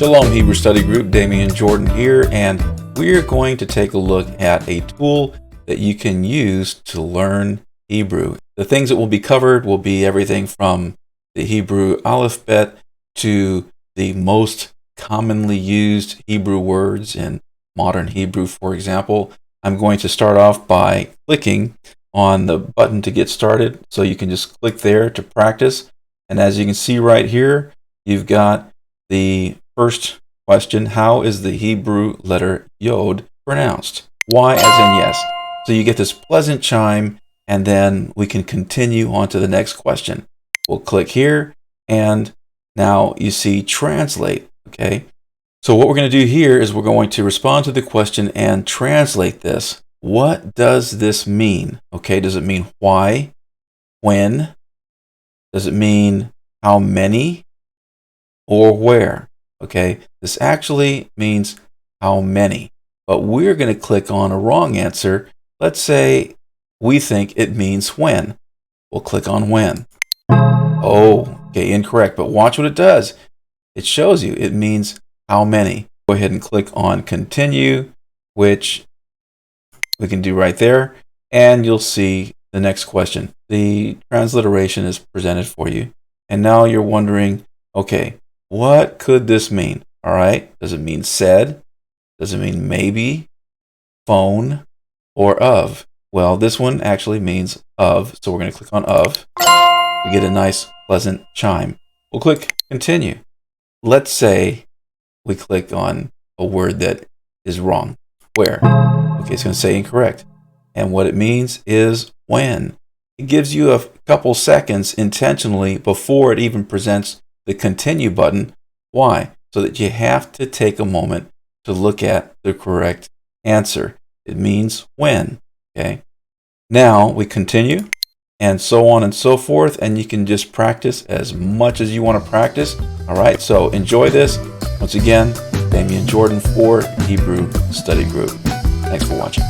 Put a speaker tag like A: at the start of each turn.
A: Shalom Hebrew Study Group, Damian Jordan here, and we're going to take a look at a tool that you can use to learn Hebrew. The things that will be covered will be everything from the Hebrew alphabet to the most commonly used Hebrew words in modern Hebrew, for example. I'm going to start off by clicking on the button to get started, so you can just click there to practice. And as you can see right here, you've got the first question: how is the Hebrew letter Yod pronounced? Y as in yes. So you get this pleasant chime, and then we can continue on to the next question. We'll click here, and now you see translate. Okay. So what we're going to do here is we're going to respond to the question and translate this. What does this mean? Okay. Does it mean why? When? Does it mean how many? Or where? Okay, this actually means how many, but we're going to click on a wrong answer. Let's say we think it means when. We'll click on when. Oh, okay, incorrect, but watch what it does. It shows you it means how many. Go ahead and click on continue, which we can do right there, and you'll see the next question. The transliteration is presented for you, and now you're wondering, okay, what could this mean? All right. Does it mean said? Does it mean maybe, phone, or of? Well, this one actually means of, so we're going to click on of. We get a nice, pleasant chime. We'll click continue. Let's say we click on a word that is wrong. Where? Okay, it's going to say incorrect. And what it means is when. It gives you a couple seconds intentionally before it even presents the continue button. Why? So that you have to take a moment to look at the correct answer. It means when. Okay. Now we continue, and so on and so forth, and you can just practice as much as you want to practice. All right. So enjoy this. Once again, Damian Jordan for Hebrew Study Group. Thanks for watching.